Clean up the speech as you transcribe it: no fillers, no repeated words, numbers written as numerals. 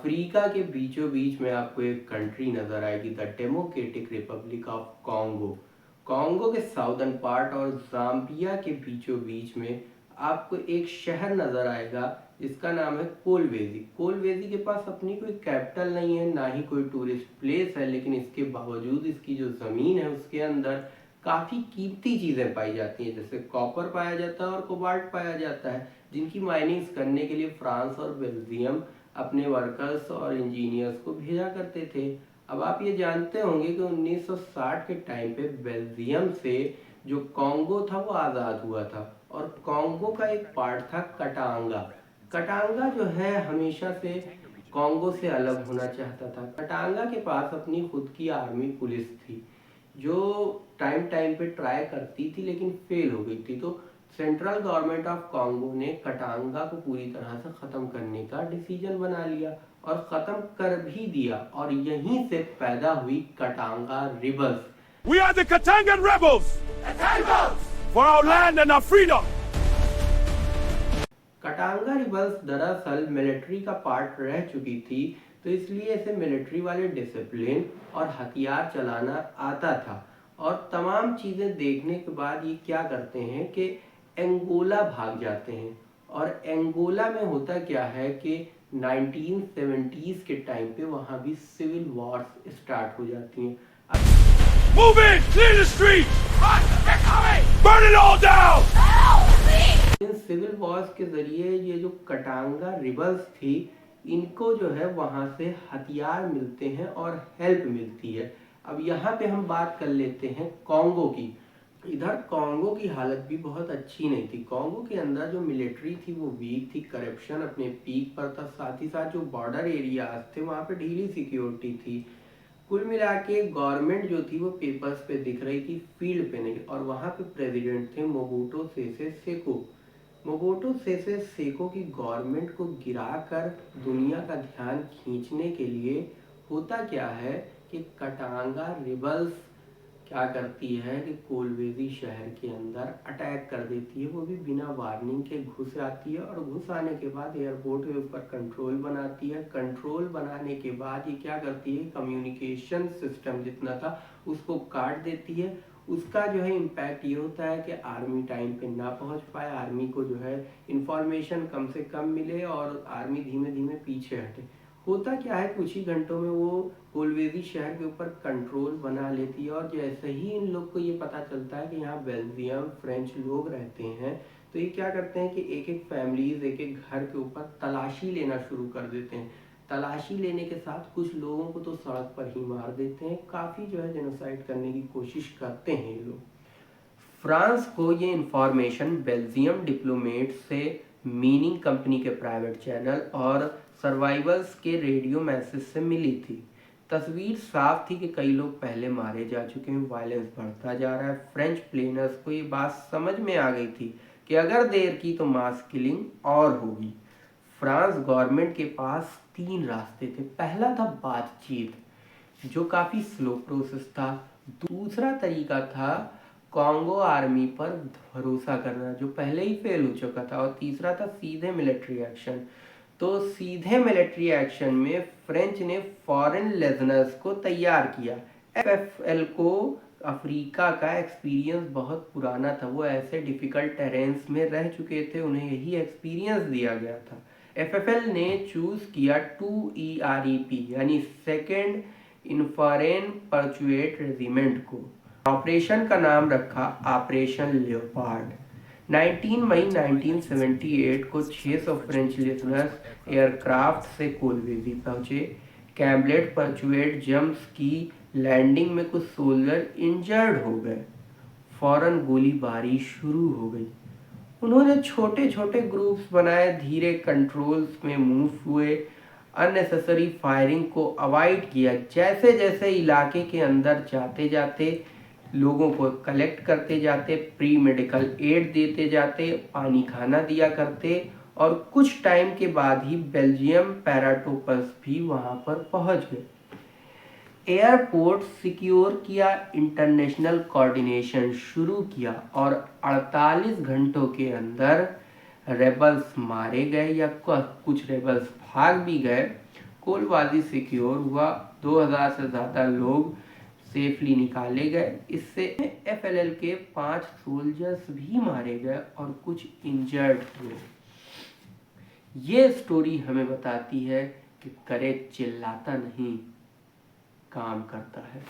Africa के बीचों बीच में आपको एक कंट्री नज़र आएगी, the democratic Republic of Congo. Congo के साउदर्न पार्ट और जाम्बिया के बीचों बीच में आपको एक शहर नज़र आएगा जिसका नाम है कोलवेजी। कोलवेजी के पास अपनी कोई कैपिटल नहीं है, ना ही कोई टूरिस्ट प्लेस है, लेकिन इसके बावजूद इसकी जो ज़मीन है उसके अंदर काफ़ी कीमती चीज़ें पाई जाती हैं, जैसे कॉपर पाया जाता है और कोबाल्ट पाया जाता है, जिनकी माइनिंग्स करने के लिए फ्रांस और बेल्जियम अपने वर्कर्स और इंजीनियर्स को भेजा करते थे। अब आप ये जानते होंगे कि 1960 के टाइम पे बेल्जियम से जो कॉन्गो था वो आज़ाद हुआ था, और कॉन्गो का एक पार्ट था कटांगा। कटांगा जो है हमेशा से कॉन्गो से अलग होना चाहता था। कटांगा के पास अपनी खुद की आर्मी पुलिस थी जो टाइम टाइम पे ट्राई करती थी लेकिन फेल हो गई थी। तो सेंट्रल गवर्नमेंट ऑफ कॉन्गो ने कटांगा को पूरी तरह से ख़त्म करने का डिसीजन बना लिया और ख़त्म कर भी दिया, और यहीं से पैदा हुई कटांगा rebels. We are the Katangan rebels! Katangans! For our land and our freedom! कटांगा rebels दरअसल मिलिट्री का पार्ट रह चुकी थी, तो इसलिए इसे मिलिट्री वाले डिसिप्लिन और हथियार चलाना आता था। और तमाम चीज़ें देखने के बाद ये क्या करते हैं कि एंगोला भाग जाते हैं। और एंगोला में होता क्या है कि 1970s के टाइम पे वहाँ भी सिविल वॉर्स स्टार्ट हो जाती हैं। Move in! Clear the street! They're coming! Burn it all down! इन सिविल वॉर्स के जरिए ये जो कटांगा रिबल्स थी, इनको जो है वहाँ से हथियार मिलते हैं और हेल्प मिलती है। अब यहाँ पे हम बात कर लेते हैं कॉन्गो की। इधर कॉन्गो की हालत भी बहुत अच्छी नहीं थी। कॉन्गो के अंदर जो मिलिट्री थी वो वीक थी, करप्शन अपने पीक पर था, साथ ही साथ जो बॉर्डर एरियाज थे वहाँ पे ढीली सिक्योरिटी थी। कुल मिला के गवर्नमेंट जो थी वो पेपर्स पे दिख रही थी, फील्ड पे नहीं। और वहाँ पे प्रेसिडेंट थे मोबुटू सेसे सेको। मोबुटू सेसे सेको की गवर्नमेंट को गिराकर दुनिया का ध्यान खींचने के लिए होता क्या है कि कटांगा रिबल्स क्या करती है कि कोलवेजी शहर के अंदर अटैक कर देती है, वो भी बिना वार्निंग के घुस आती है। और घुस आने के बाद एयरपोर्ट के ऊपर कंट्रोल बनाती है। कंट्रोल बनाने के बाद ये क्या करती है, कम्युनिकेशन सिस्टम जितना था उसको काट देती है। उसका जो है इम्पैक्ट ये होता है कि आर्मी टाइम पे ना पहुंच पाए, आर्मी को जो है इंफॉर्मेशन कम से कम मिले और आर्मी धीमे धीमे पीछे हटे। होता क्या है, कुछ ही घंटों में वो कोलवेजी शहर के ऊपर कंट्रोल बना लेती है। और जैसे ही इन लोग को ये पता चलता है कि यहाँ बेल्जियम फ्रेंच लोग रहते हैं, तो ये क्या करते हैं कि एक एक फैमिलीज, एक एक घर के ऊपर तलाशी लेना शुरू कर देते हैं। तलाशी लेने के साथ कुछ लोगों को तो सड़क पर ही मार देते हैं। काफ़ी जो है जेनोसाइड करने की कोशिश करते हैं ये लोग। फ्रांस को ये इंफॉर्मेशन बेल्जियम डिप्लोमेट से, मीनिंग कंपनी के प्राइवेट चैनल और सर्वाइवल्स के रेडियो मैसेज से मिली थी। तस्वीर साफ थी कि कई लोग पहले मारे जा चुके हैं, वायलेंस बढ़ता जा रहा है। फ्रेंच प्लेनर्स को ये बात समझ में आ गई थी कि अगर देर की तो मास किलिंग और होगी। फ्रांस गवर्नमेंट के पास 3 रास्ते थे। पहला था बातचीत, जो काफ़ी स्लो प्रोसेस था। दूसरा तरीका था कॉन्गो आर्मी पर भरोसा करना, जो पहले ही फेल हो चुका था। और तीसरा था सीधे मिलिट्री एक्शन। तो सीधे मिलिट्री एक्शन में फ्रेंच ने फॉरेन लेजनर्स को तैयार किया। एफएफएल को अफ्रीका का एक्सपीरियंस बहुत पुराना था, वो ऐसे डिफ़िकल्ट टेरेंस में रह चुके थे, उन्हें यही एक्सपीरियंस दिया गया था। एफएफएल ने चूज़ किया 2EREP यानी सेकेंड इन्फ्रारेड परचुएट रेजिमेंट को। ऑपरेशन का नाम रखा ऑपरेशन लियोपार्ड। 19 मई 1978 को 600 फ्रेंच लिसनर्स एयरक्राफ्ट से कोलवेजी पहुंचे। कैम्बलेट परचुएट जम्प्स की लैंडिंग में कुछ सोल्जर इंजर्ड हो गए। फौरन गोलीबारी शुरू हो गई। उन्होंने छोटे छोटे ग्रुप्स बनाए, धीरे कंट्रोल्स में मूव हुए, अननेसेसरी फायरिंग को अवॉइड किया। जैसे जैसे इलाके के अंदर जाते जाते लोगों को कलेक्ट करते जाते, प्री मेडिकल एड देते जाते, पानी खाना दिया करते, और कुछ टाइम के बाद ही बेल्जियम पैराट्रूपर्स भी वहां पर पहुंच गए। एयरपोर्ट सिक्योर किया, इंटरनेशनल कोऑर्डिनेशन शुरू किया, और 48 घंटों के अंदर रेबल्स मारे गए या कुछ रेबल्स भाग भी गए। कोलवादी सिक्योर हुआ, 2000 से ज़्यादा लोग सेफली निकाले गए। इससे FLL के 5 सोल्जर्स भी मारे गए और कुछ इंजर्ड हुए। ये स्टोरी हमें बताती है कि करेज चिल्लाता नहीं, काम करता है।